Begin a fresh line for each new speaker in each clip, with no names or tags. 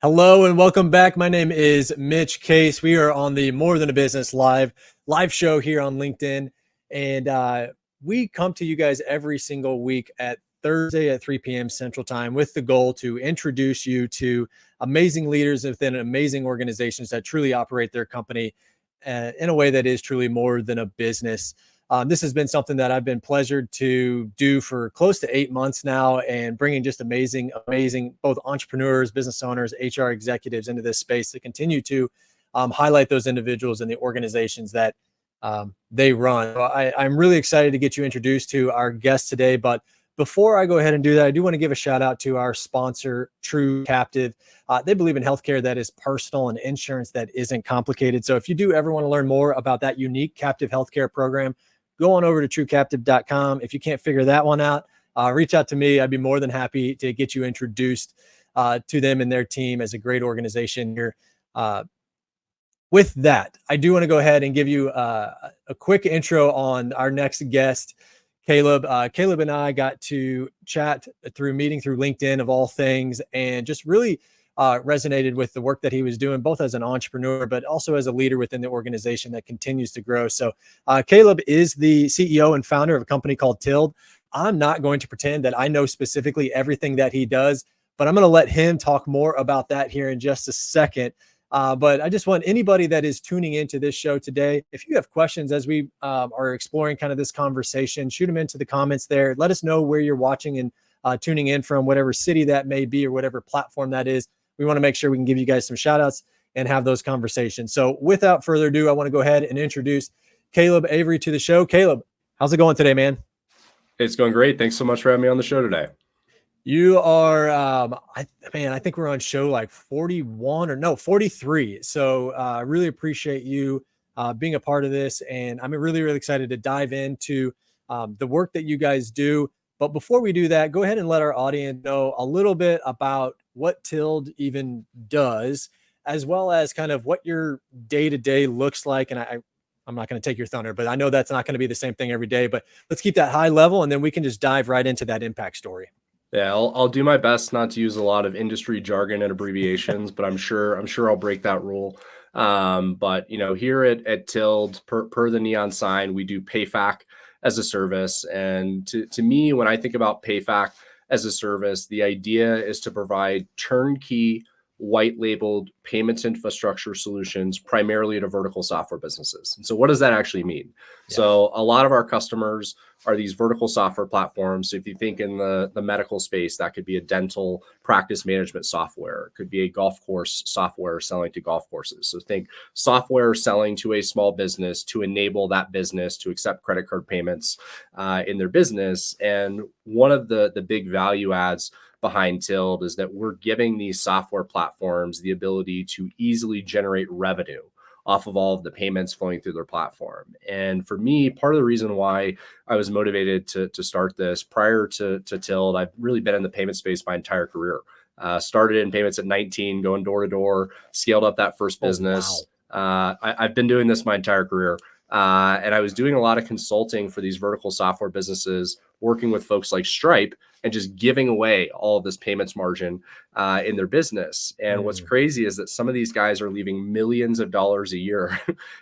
Hello and welcome back. My name is Mitch Case. We are on the More Than a Business live show here on LinkedIn, and we come to you guys every single week at Thursday at 3 p.m. Central Time with the goal to introduce you to amazing leaders within amazing organizations that truly operate their company in a way that is truly more than a business. This has been something that I've been pleasured to do for close to 8 months now, and bringing just amazing both entrepreneurs, business owners, HR executives into this space to continue to highlight those individuals and the organizations that they run. So I'm really excited to get you introduced to our guest today. But before I go ahead and do that, I do want to give a shout out to our sponsor, True Captive. They believe in healthcare that is personal and insurance that isn't complicated. So if you do ever want to learn more about that unique captive healthcare program, go on over to truecaptive.com. If you can't figure that one out, reach out to me. I'd be more than happy to get you introduced to them and their team as a great organization here. With that, I do want to go ahead and give you a quick intro on our next guest, Caleb. Caleb and I got to chat meeting through LinkedIn of all things, and just really resonated with the work that he was doing, both as an entrepreneur, but also as a leader within the organization that continues to grow. So Caleb is the CEO and founder of a company called Tilled. I'm not going to pretend that I know specifically everything that he does, but I'm going to let him talk more about that here in just a second. But I just want anybody that is tuning into this show today, if you have questions as we are exploring kind of this conversation, shoot them into the comments there. Let us know where you're watching and tuning in from, whatever city that may be or whatever platform that is. We want to make sure we can give you guys some shout outs and have those conversations. So without further ado, I want to go ahead and introduce Caleb Avery to the show. Caleb, how's it going today, man?
It's going great. Thanks so much for having me on the show today.
You are, I think we're on show like 43. So I really appreciate you being a part of this. And I'm really, really excited to dive into the work that you guys do. But before we do that, go ahead and let our audience know a little bit about what Tilled even does, as well as kind of what your day-to-day looks like. And I'm not going to take your thunder, but I know that's not going to be the same thing every day. But let's keep that high level, and then we can just dive right into that impact story.
Yeah, I'll do my best not to use a lot of industry jargon and abbreviations, but I'm sure I'll break that rule. But here at Tilled, per the neon sign, we do PayFac as a service. And to me, when I think about PayFac as a service, the idea is to provide turnkey, white labeled payments infrastructure solutions primarily to vertical software businesses. And so what does that actually mean? Yeah. So a lot of our customers are these vertical software platforms. So if you think in the medical space, that could be a dental practice management software. It could be a golf course software selling to golf courses. So think software selling to a small business to enable that business to accept credit card payments in their business. And one of the big value adds behind Tilled is that we're giving these software platforms the ability to easily generate revenue off of all of the payments flowing through their platform. And for me, part of the reason why I was motivated to start this prior to Tilled, I've really been in the payment space my entire career. Started in payments at 19, going door to door, scaled up that first business. Wow. I've been doing this my entire career. And I was doing a lot of consulting for these vertical software businesses, working with folks like Stripe and just giving away all of this payments margin in their business. And what's crazy is that some of these guys are leaving millions of dollars a year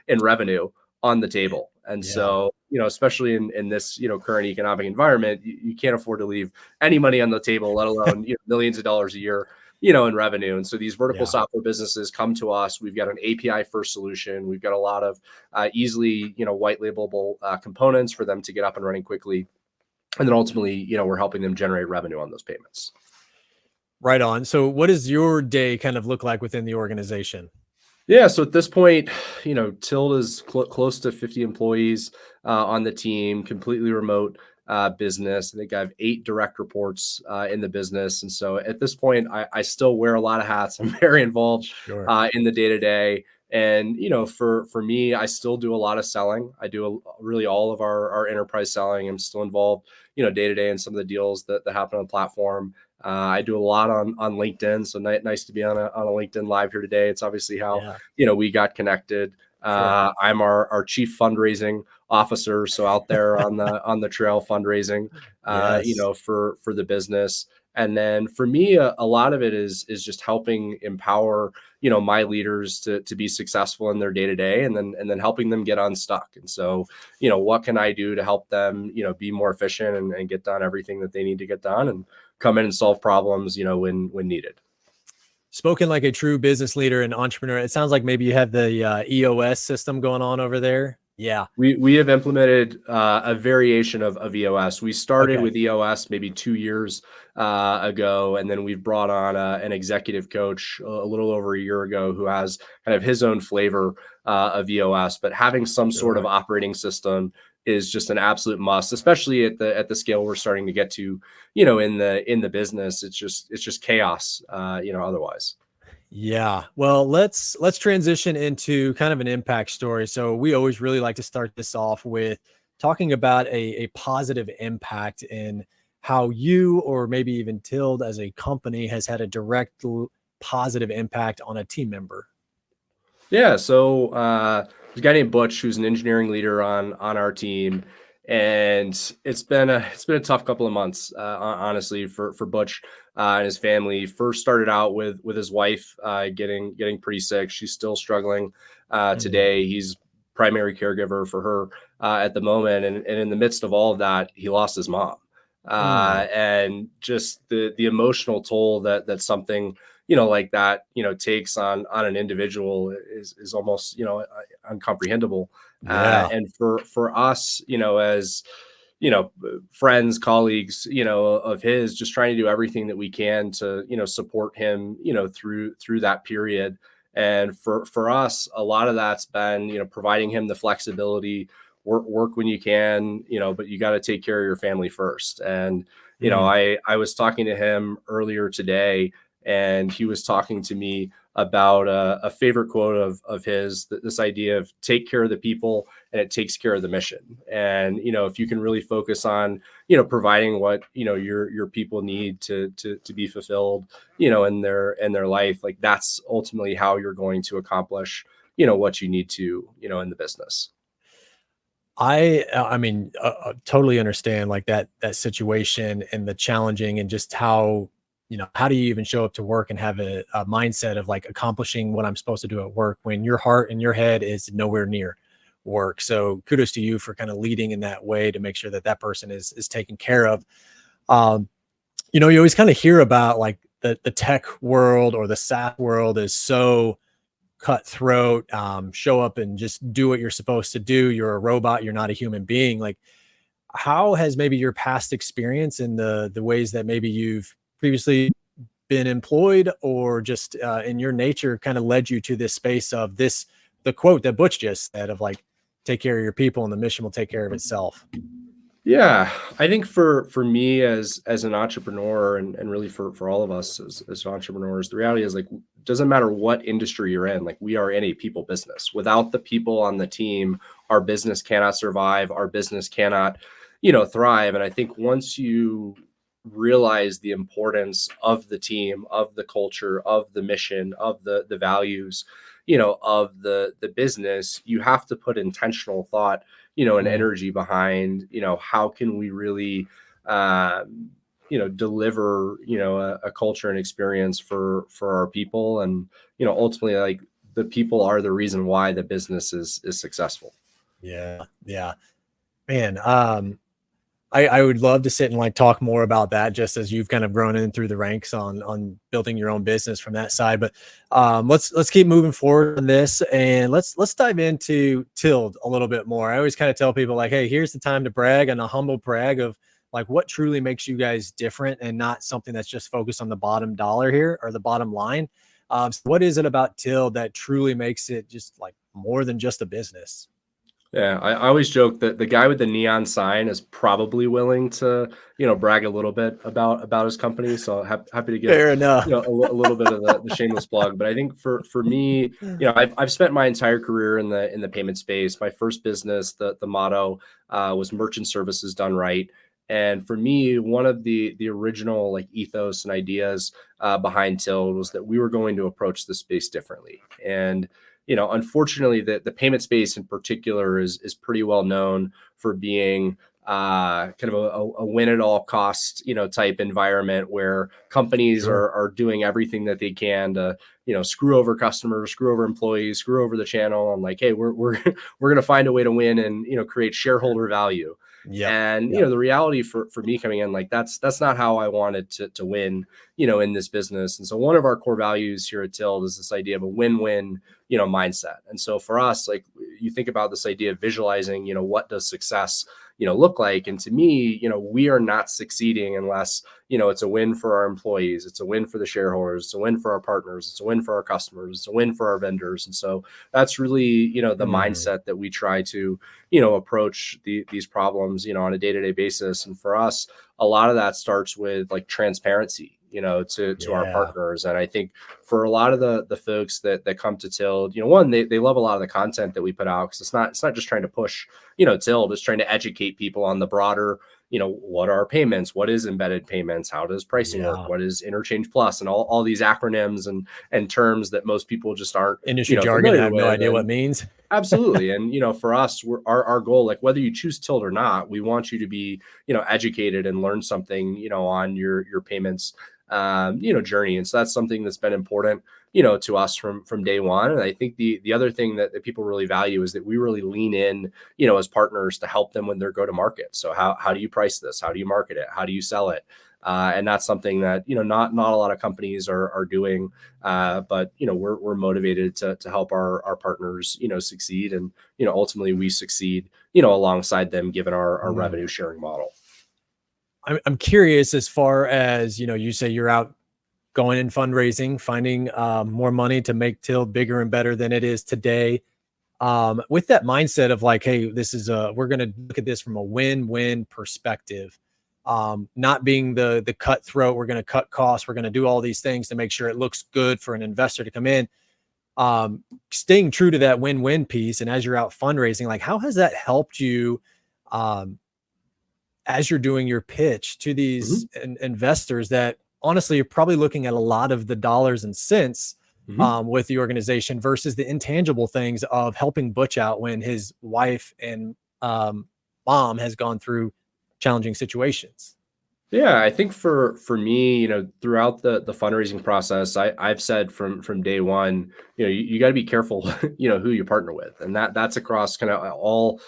in revenue on the table. And so, especially in this, current economic environment, you can't afford to leave any money on the table, let alone millions of dollars a year in revenue. And so these vertical software businesses come to us. We've got an API first solution. We've got a lot of easily, white labelable components for them to get up and running quickly. And then ultimately, we're helping them generate revenue on those payments.
Right on. So what does your day kind of look like within the organization?
Yeah. So at this point, Tilled is close to 50 employees on the team, completely remote business. I think I have 8 direct reports in the business. And so at this point, I still wear a lot of hats. I'm very involved in the day-to-day. And, for me, I still do a lot of selling. I do really all of our enterprise selling. I'm still involved, day-to-day in some of the deals that happen on the platform. I do a lot on LinkedIn. So nice to be on a LinkedIn live here today. It's obviously how, we got connected. I'm our chief fundraising officer. So out there on the trail fundraising, for the business. And then for me, a lot of it is just helping empower, my leaders to be successful in their day to day, and then helping them get unstuck. And so, what can I do to help them, be more efficient and get done everything that they need to get done, and come in and solve problems, when needed.
Spoken like a true business leader and entrepreneur. It sounds like maybe you have the EOS system going on over there. Yeah.
We have implemented a variation of EOS. We started
Okay.
with EOS maybe 2 years ago, and then we've brought on an executive coach a little over a year ago who has kind of his own flavor of EOS. But having some sort of
Sure.
operating system is just an absolute must, especially at the scale we're starting to get to. In the business, it's just chaos. Otherwise.
Yeah. Well, let's transition into kind of an impact story. So we always really like to start this off with talking about a positive impact in how you, or maybe even Tild as a company, has had a direct positive impact on a team member.
Yeah, so there's a guy named Butch who's an engineering leader on our team, and it's been a tough couple of months, honestly, for Butch and his family. First started out with his wife getting pretty sick. She's still struggling
Mm,
today. He's primary caregiver for her at the moment, and in the midst of all of that, he lost his mom,
mm,
and just the emotional toll that something like that, takes on an individual is almost, uncomprehendable.
yeah.
And for us, as friends, colleagues, of his, just trying to do everything that we can to, support him, through that period. And for us, a lot of that's been, providing him the flexibility, work when you can, but you got to take care of your family first. And,
Mm,
I was talking to him earlier today, and he was talking to me about a favorite quote of his, this idea of take care of the people and it takes care of the mission. And, if you can really focus on, providing what, your people need to be fulfilled, in their life, like that's ultimately how you're going to accomplish, what you need to, in the business.
I mean, totally understand like that situation and the challenging, and just how, how do you even show up to work and have a mindset of like accomplishing what I'm supposed to do at work when your heart and your head is nowhere near work. So kudos to you for kind of leading in that way to make sure that that person is taken care of. Um, you always kind of hear about like the tech world or the SaaS world is so cutthroat. Show up and just do what you're supposed to do. You're a robot. You're not a human being. Like, how has maybe your past experience and the ways that maybe you've previously been employed, or just in your nature, kind of led you to this space of this, the quote that Butch just said of like, take care of your people and the mission will take care of itself.
Yeah, I think for me as an entrepreneur, and really for all of us as entrepreneurs, the reality is like doesn't matter what industry you're in, like we are in a people business. Without the people on the team, our business cannot survive, our business cannot, thrive. And I think once you realize the importance of the team, of the culture, of the mission, of the values, of the business, you have to put intentional thought, and
Mm,
energy behind, how can we really, deliver, a culture and experience for our people. And, ultimately, like the people are the reason why the business is successful.
yeah. Yeah. Man. I would love to sit and like talk more about that, just as you've kind of grown in through the ranks on building your own business from that side. But let's keep moving forward on this, and let's dive into Tild a little bit more. I always kind of tell people like, hey, here's the time to brag, and a humble brag of like what truly makes you guys different, and not something that's just focused on the bottom dollar here or the bottom line. So what is it about Tild that truly makes it just like more than just a business?
Yeah, I always joke that the guy with the neon sign is probably willing to, brag a little bit about his company. So happy to give,
Fair enough.
a little bit of the shameless plug. But I think for me, I've spent my entire career in the payment space. My first business, the motto was merchant services done right. And for me, one of the original like ethos and ideas behind Till was that we were going to approach the space differently. And unfortunately, the payment space in particular is pretty well known for being kind of a win at all cost, type environment where companies
Sure.
are doing everything that they can to, screw over customers, screw over employees, screw over the channel. And like, hey, we're going to find a way to win and, create shareholder value.
Yep.
And,
Yep.
the reality for me coming in, like, that's not how I wanted to win, in this business. And so one of our core values here at Tilt is this idea of a win-win, mindset. And so for us, like, you think about this idea of visualizing, what does success, look like? And to me, we are not succeeding unless, it's a win for our employees. It's a win for the shareholders. It's a win for our partners. It's a win for our customers. It's a win for our vendors. And so that's really, the mindset that we try to, approach these problems, on a day-to-day basis. And for us, a lot of that starts with like transparency, to our
Yeah.
partners. And I think for a lot of the folks that come to Tilt, one, they love a lot of the content that we put out, because it's not just trying to push, Tilt, it's trying to educate people on the broader, what are payments, what is embedded payments, how does pricing work,
Yeah.
what is interchange plus, and all these acronyms and terms that most people just aren't,
Industry jargon. I
familiar
have no
with.
idea what it
And
means.
absolutely. And, for us, our goal, like whether you choose Tilt or not, we want you to be, educated and learn something, on your payments, journey. And so that's something that's been important, to us from day one. And I think the other thing that people really value is that we really lean in, as partners to help them when they're go to market. So how do you price this? How do you market it? How do you sell it? And that's something that, not a lot of companies are doing. But, we're motivated to help our partners, succeed. And, ultimately we succeed, alongside them, given our revenue
Mm.
sharing model.
I'm curious, as far as, you say you're out going in fundraising, finding more money to make Till bigger and better than it is today. With that mindset of like, hey, this is we're going to look at this from a win-win perspective. Not being the cutthroat, we're going to cut costs, we're going to do all these things to make sure it looks good for an investor to come in. Staying true to that win-win piece, and as you're out fundraising, like, how has that helped you um, as you're doing your pitch to these
Mhm.
investors that honestly are probably looking at a lot of the dollars and cents
Mhm.
with the organization versus the intangible things of helping Butch out when his wife and um, mom has gone through challenging situations.
Yeah, I think for me, throughout the fundraising process, I've said from day one, you got to be careful, who you partner with, and that's across kind of all,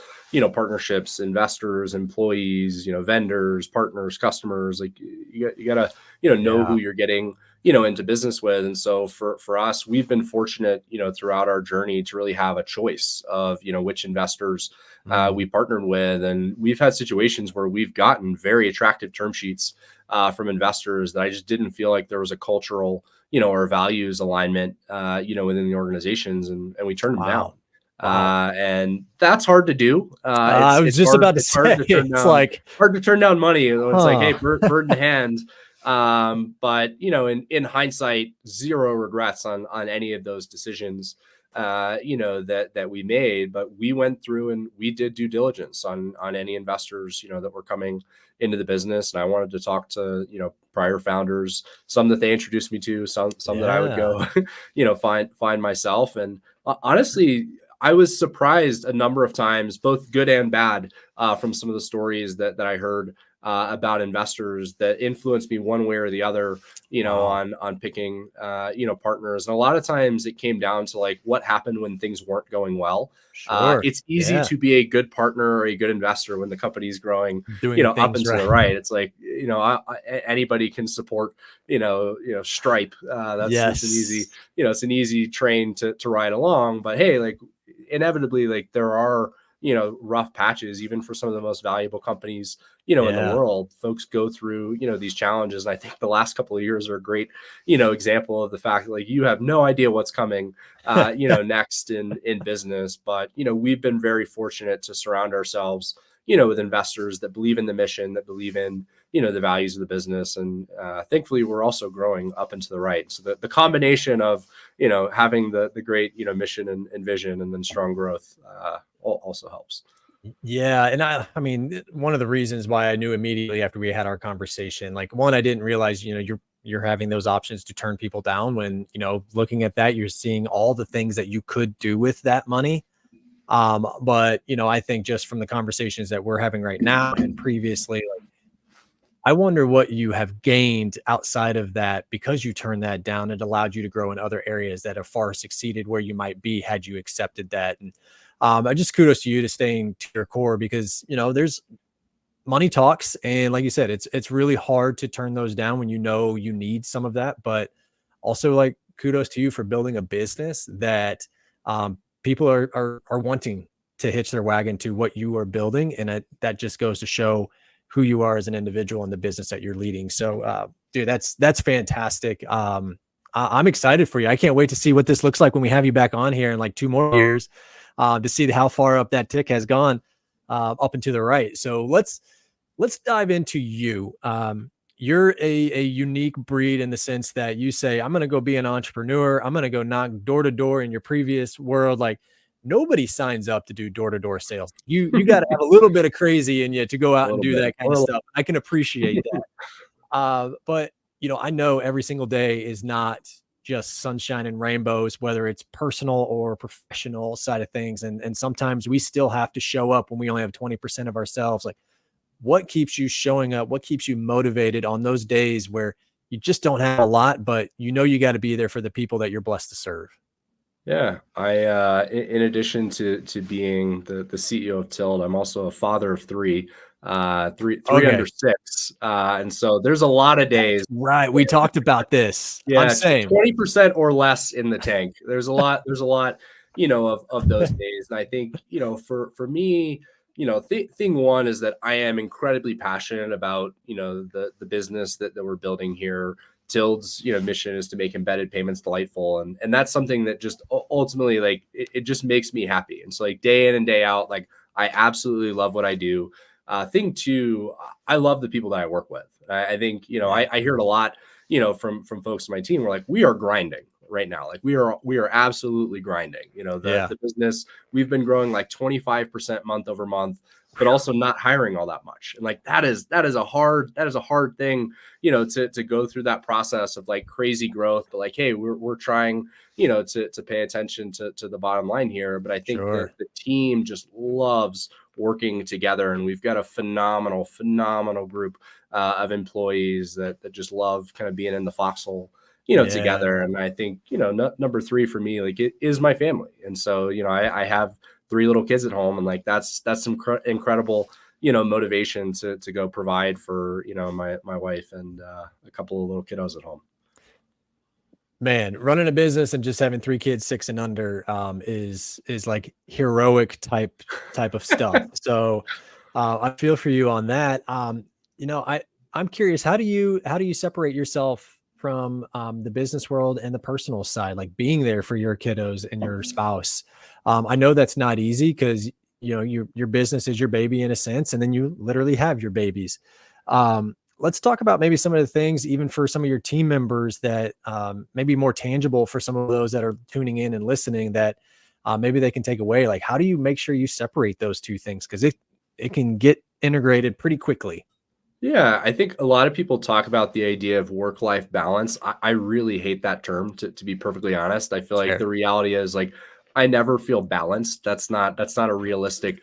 partnerships, investors, employees, vendors, partners, customers. Like you gotta, know who
Yeah.
you're getting, into business with. And so for us, we've been fortunate, throughout our journey to really have a choice of, which investors we
Mm.
partnered with. And we've had situations where we've gotten very attractive term sheets from investors that I just didn't feel like there was a cultural, or values alignment, within the organizations, and we turned them down.
Wow. Wow.
And that's hard to do.
I was just about to
It's hard
say,
to turn
it's
down,
like,
money when it's like, hey,
huh.
bird in hand. But in hindsight, zero regrets on any of those decisions, that we made. But we went through and we did due diligence on any investors, that were coming into the business. And I wanted to talk to, prior founders, some that they introduced me to, some that I would
Yeah.
go, find myself. And honestly, I was surprised a number of times, both good and bad, from some of the stories that I heard about investors that influenced me one way or the other,
Wow.
on picking, partners. And a lot of times it came down to like what happened when things weren't going well.
Sure.
It's easy
Yeah.
to be a good partner or a good investor when the company's growing,
Doing
up and
things
to the
right.
right. It's like, anybody can support, Stripe. That's it's an easy,
Yes.
it's an easy train to ride along. But hey, like inevitably, like there are, rough patches, even for some of the most valuable companies, in the
Yeah.
world. Folks go through, these challenges. And I think the last couple of years are a great, example of the fact that like you have no idea what's coming, next in business. But, we've been very fortunate to surround ourselves, with investors that believe in the mission, that believe in, the values of the business. And thankfully, we're also growing up and to the right. So the combination of, having the great, mission and vision, and then strong growth, also helps.
Yeah, and I mean, one of the reasons why I knew immediately after we had our conversation, like, one, I didn't realize, you're having those options to turn people down when, looking at that, you're seeing all the things that you could do with that money. But I think just from the conversations that we're having right now and previously, like, I wonder what you have gained outside of that because you turned that down. It allowed you to grow in other areas that have far succeeded where you might be had you accepted that. And I just kudos to you to staying to your core because there's money talks, and like you said, it's really hard to turn those down when you need some of that. But also, like, kudos to you for building a business that people are wanting to hitch their wagon to what you are building, and that just goes to show who you are as an individual in the business that you're leading. So, dude, that's fantastic. I'm excited for you. I can't wait to see what this looks like when we have you back on here in like 2 more years, to see how far up that tick has gone, up and to the right. So let's dive into you. You're a unique breed in the sense that you say, I'm going to go be an entrepreneur. I'm going to go knock door to door. In your previous world, like, nobody signs up to do door to door sales. You got to have a little bit of crazy in you to go
A
out and
little
do
bit.
that kind of stuff. I can appreciate that. But I know every single day is not just sunshine and rainbows, whether it's personal or professional side of things. And sometimes we still have to show up when we only have 20% of ourselves. Like, what keeps you showing up? What keeps you motivated on those days where you just don't have a lot, but you got to be there for the people that you're blessed to serve?
Yeah, in addition to being the CEO of Tilt, I'm also a father of three, three under
Okay.
six, and so there's a lot of days.
Right. We talked about this. I'm
Yeah,
same.
20% or less in the tank. There's a lot, of those days. And I think, for me, thing one is that I am incredibly passionate about, the business that we're building here. Tild's, mission is to make embedded payments delightful. And that's something that just ultimately, like, it just makes me happy. And so, like, day in and day out, like, I absolutely love what I do. Thing two, I love the people that I work with. I think,
Yeah.
I hear it a lot, from folks on my team. We're like, we are grinding right now. Like, we are absolutely grinding. The
Yeah.
the business, we've been growing like 25% month over month, but also not hiring all that much. And like, that is a hard thing, to go through that process of like crazy growth. But like, hey, we're trying, to pay attention to the bottom line here. But I think that
Sure.
the team just loves working together, and we've got a phenomenal group of employees that just love kind of being in the foxhole,
Yeah.
together. And I think, number three for me, like, it is my family. And so, I have three little kids at home, and like, that's some incredible, motivation to go provide for, my wife and a couple of little kiddos at home.
Man, running a business and just having 3 kids, 6 and under, is like heroic type of stuff. So, I feel for you on that. I'm curious, how do you separate yourself from, the business world and the personal side, like being there for your kiddos and your spouse? I know that's not easy because your business is your baby in a sense, and then you literally have your babies. Let's talk about maybe some of the things, even for some of your team members, that maybe more tangible for some of those that are tuning in and listening, that maybe they can take away. Like, how do you make sure you separate those two things? Because it can get integrated pretty quickly.
Yeah, I think a lot of people talk about the idea of work-life balance. I really hate that term, to be perfectly honest. I feel like
Fair.
the reality is, like, I never feel balanced. That's not a realistic,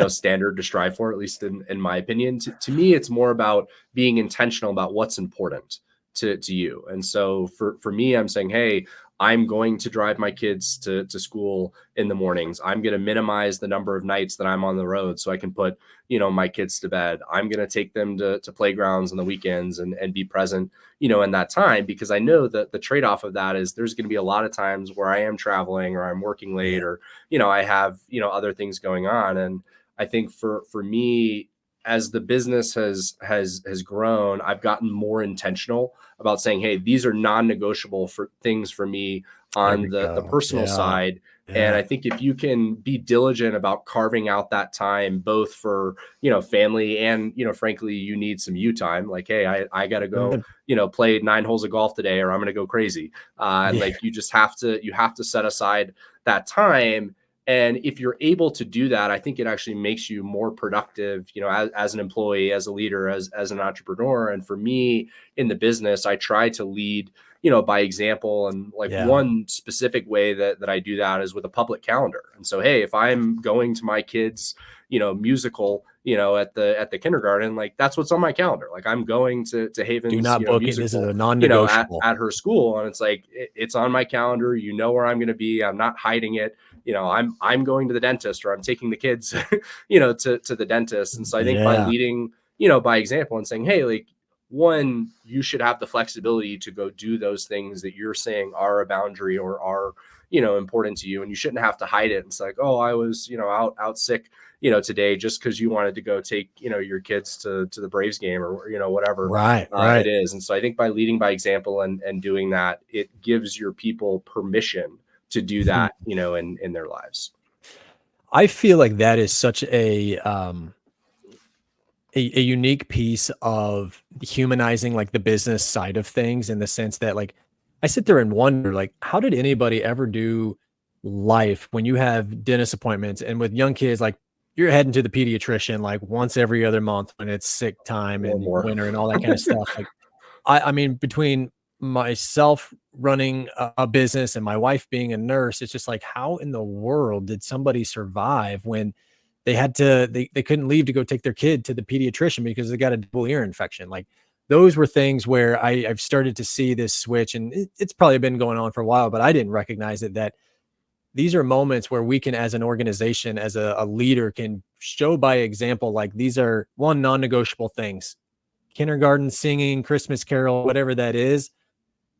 standard to strive for, at least in my opinion. To me, it's more about being intentional about what's important to you. And so for me, I'm saying, hey, I'm going to drive my kids to school in the mornings. I'm going to minimize the number of nights that I'm on the road so I can put, my kids to bed. I'm going to take them to playgrounds on the weekends and be present, in that time, because I know that the trade-off of that is there's going to be a lot of times where I am traveling or I'm working late,
Yeah.
or, I have, other things going on. And I think for me, as the business has grown, I've gotten more intentional about saying, hey, these are non-negotiable for things for me
There
on
we
the
go.
personal
Yeah.
side. And
Yeah.
I think if you can be diligent about carving out that time, both for, family and, frankly, you need some you time. Like, hey, I got to go,
Good.
play 9 holes of golf today, or I'm going to go crazy. And
Yeah.
like, you have to set aside that time. And if you're able to do that, I think it actually makes you more productive, as an employee, as a leader, as an entrepreneur. And for me in the business, I try to lead, by example. And like
Yeah.
one specific way that I do that is with a public calendar. And so, hey, if I'm going to my kids, musical, at the kindergarten, like that's what's on my calendar. Like I'm going to
Do
Haven's,
not book it. This is
musical,
a non-negotiable.
at her school. And it's like, it's on my calendar, where I'm going to be. I'm not hiding it. I'm going to the dentist, or I'm taking the kids, to the dentist. And so I think by leading, by example and saying, hey, like, one, you should have the flexibility to go do those things that you're saying are a boundary or are, important to you. And you shouldn't have to hide it. It's like, oh, I was, out sick, today, just because you wanted to go take, your kids to the Braves game, or, whatever
Right.
it is. And so I think by leading by example and doing that, it gives your people permission to do that, in their lives.
I feel like that is such a unique piece of humanizing like the business side of things, in the sense that like I sit there and wonder, like, how did anybody ever do life when you have dentist appointments, and with young kids, like you're heading to the pediatrician like once every other month when it's sick time
Or
and
more.
winter and all that kind of stuff. Like I mean, between myself running a business and my wife being a nurse, it's just like, how in the world did somebody survive when they couldn't leave to go take their kid to the pediatrician because they got a double ear infection? Like those were things where I've started to see this switch, and it's probably been going on for a while, but I didn't recognize it, that these are moments where we can, as an organization, as a leader, can show by example, like these are non-negotiable things. Kindergarten singing, Christmas carol, whatever that is,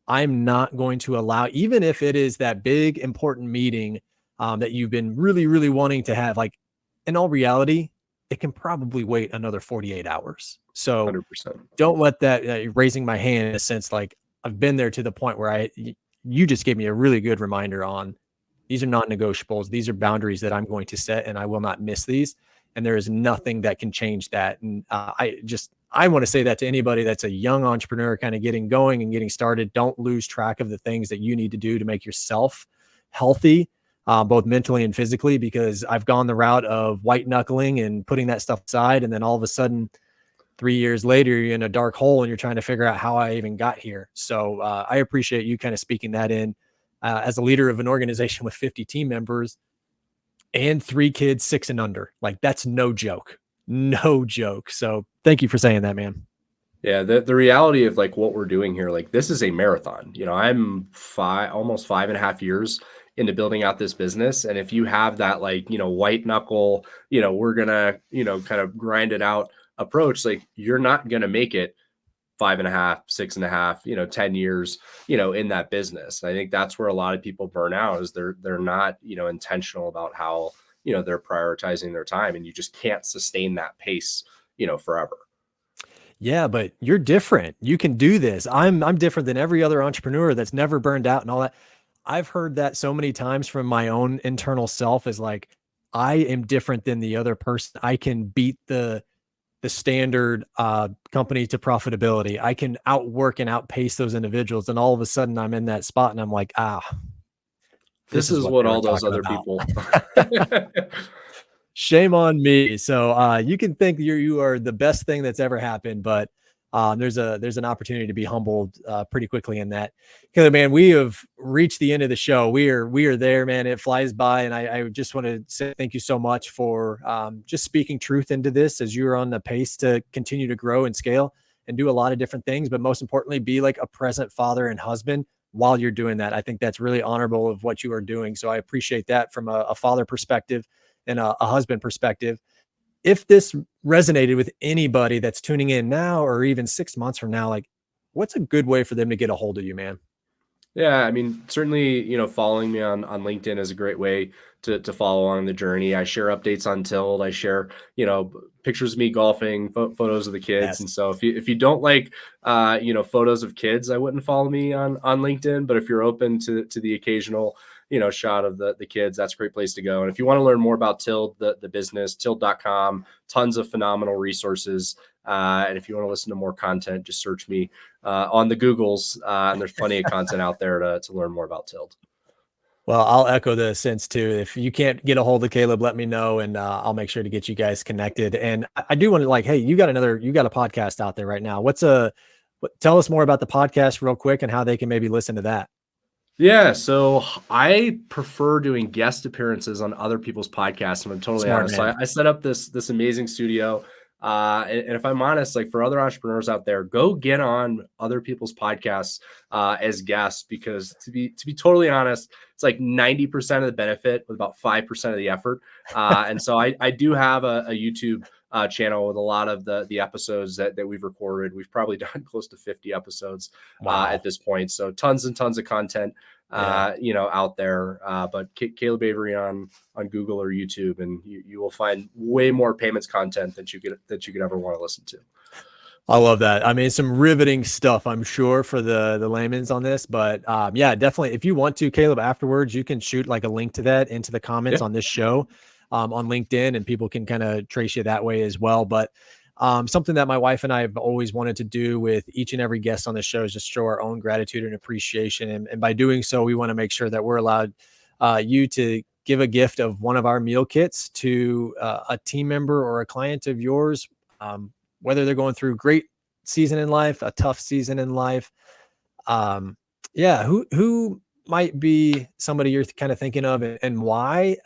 I'm not going to allow, even if it is that big important meeting that you've been really, really wanting to have. Like in all reality, it can probably wait another 48 hours. So
100%.
don't let that raising my hand in a sense, like I've been there to the point where you just gave me a really good reminder on these are non-negotiables. These are boundaries that I'm going to set, and I will not miss these. And there is nothing that can change that. And I want to say that to anybody that's a young entrepreneur kind of getting going and getting started. Don't lose track of the things that you need to do to make yourself healthy, both mentally and physically, because I've gone the route of white knuckling and putting that stuff aside. And then all of a sudden, 3 years later, you're in a dark hole and you're trying to figure out how I even got here. So I appreciate you kind of speaking that in as a leader of an organization with 50 team members and 3 kids, 6 and under. Like that's no joke. No joke. So thank you for saying that, man.
Yeah, the reality of like what we're doing here, like this is a marathon. I'm almost 5.5 years into building out this business. And if you have that like, white knuckle, we're gonna, kind of grind it out approach, like you're not gonna make it 5.5, 6.5, 10 years, in that business. I think that's where a lot of people burn out, is they're not, intentional about how, they're prioritizing their time, and you just can't sustain that pace, forever.
Yeah, but you're different. You can do this. I'm different than every other entrepreneur that's never burned out and all that. I've heard that so many times from my own internal self, is like, I am different than the other person. I can beat the standard company to profitability. I can outwork and outpace those individuals. And all of a sudden I'm in that spot and I'm like,
This is what
they were
all those
talking
other
about.
people.
Shame on me. So you can think you are the best thing that's ever happened, but there's an opportunity to be humbled pretty quickly in that. Caleb, man, we have reached the end of the show. We are there, man. It flies by, and I just want to say thank you so much for just speaking truth into this, as you're on the pace to continue to grow and scale and do a lot of different things, but most importantly, be like a present father and husband while you're doing that. I think that's really honorable of what you are doing. So I appreciate that from a father perspective and a husband perspective. If this resonated with anybody that's tuning in now, or even 6 months from now, like what's a good way for them to get a hold of you, man?
Yeah, I mean, certainly, following me on LinkedIn is a great way to follow along the journey. I share updates on Tilt. I share, pictures of me golfing, photos of the kids.
Yes.
And so if you don't like, photos of kids, I wouldn't follow me on LinkedIn. But if you're open to the occasional, shot of the kids, that's a great place to go. And if you want to learn more about Tilt, the business, tilt.com, tons of phenomenal resources. And if you want to listen to more content, just search me on the Googles, and there's plenty of content out there to learn more about Tilt.
Well, I'll echo the sense too. If you can't get a hold of Caleb, let me know, and I'll make sure to get you guys connected. And I do want to hey, you got a podcast out there right now. Tell us more about the podcast real quick and how they can maybe listen to that.
Yeah, so I prefer doing guest appearances on other people's podcasts. And I'm totally
Smart
honest. So
man.
I set up this amazing studio. And if I'm honest, like for other entrepreneurs out there, go get on other people's podcasts as guests, because to be totally honest, it's like 90% of the benefit with about 5% of the effort. And so I do have a YouTube channel with a lot of the episodes that we've recorded. We've probably done close to 50 episodes at this point. So tons and tons of content, out there. But Caleb Avery on Google or YouTube, and you will find way more payments content that you could ever want to listen to.
I love that. I mean, some riveting stuff, I'm sure, for the layman's on this, but yeah, definitely. If you want to, Caleb, afterwards, you can shoot like a link to that into the comments on this show on LinkedIn, and people can kind of trace you that way as well. But something that my wife and I have always wanted to do with each and every guest on the show is just show our own gratitude and appreciation. And by doing so, we want to make sure that we're allowed you to give a gift of one of our meal kits to a team member or a client of yours, whether they're going through a great season in life, a tough season in life. Who might be somebody you're kind of thinking of, and why?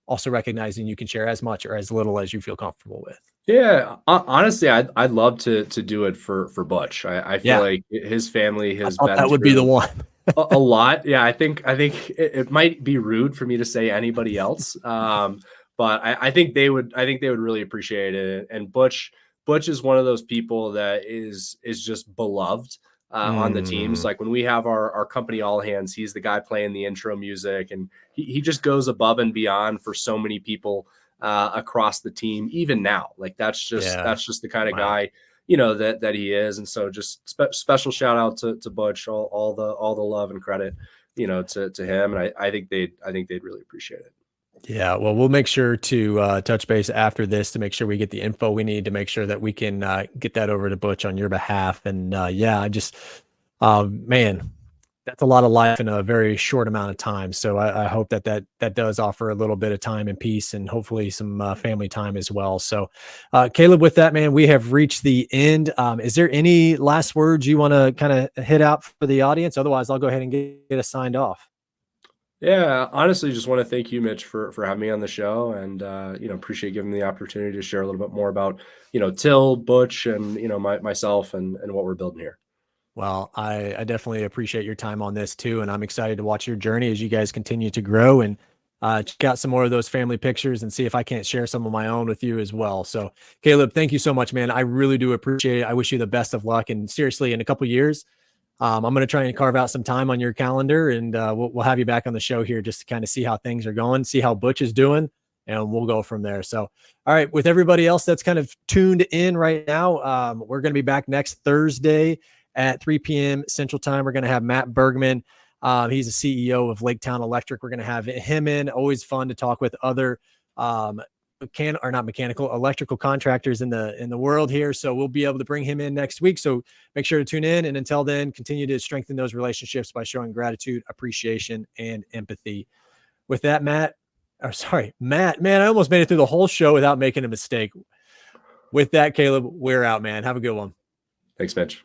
Also recognizing you can share as much or as little as you feel comfortable with.
Yeah, honestly, I'd love to do it for Butch. I feel like his family
I
has
thought
been
that would be the
through
one.
a lot. Yeah, I think it might be rude for me to say anybody else, but I think they would really appreciate it. And Butch is one of those people that is just beloved on the teams. Like when we have our company all hands, he's the guy playing the intro music, and he just goes above and beyond for so many people across the team. Even now, like that's just the kind of guy that he is. And so just special shout out to Butch, all the love and credit to him. And I think they'd really appreciate it.
Yeah, well, we'll make sure to touch base after this to make sure we get the info we need to make sure that we can get that over to Butch on your behalf. And I just, man, that's a lot of life in a very short amount of time. So I hope that does offer a little bit of time and peace, and hopefully some family time as well. So, Caleb, with that, man, we have reached the end. Is there any last words you want to kind of hit out for the audience? Otherwise, I'll go ahead and get us signed off.
Yeah, honestly, just want to thank you, Mitch, for having me on the show, and appreciate giving me the opportunity to share a little bit more about Till, Butch, and myself and what we're building here.
Well, I definitely appreciate your time on this too, and I'm excited to watch your journey as you guys continue to grow and check out some more of those family pictures and see if I can't share some of my own with you as well. So, Caleb, thank you so much, man. I really do appreciate it. I wish you the best of luck, and seriously, in a couple of years, I'm going to try and carve out some time on your calendar, and we'll have you back on the show here just to kind of see how things are going, see how Butch is doing, and we'll go from there. So, all right, with everybody else that's kind of tuned in right now, we're going to be back next Thursday at 3 p.m. Central Time. We're going to have Matt Bergman. He's a CEO of Lake Town Electric. We're going to have him in. Always fun to talk with other electrical contractors in the world here. So we'll be able to bring him in next week. So make sure to tune in. And until then, continue to strengthen those relationships by showing gratitude, appreciation, and empathy. With that, Matt, man, I almost made it through the whole show without making a mistake. With that, Caleb, we're out, man. Have a good one.
Thanks, Mitch.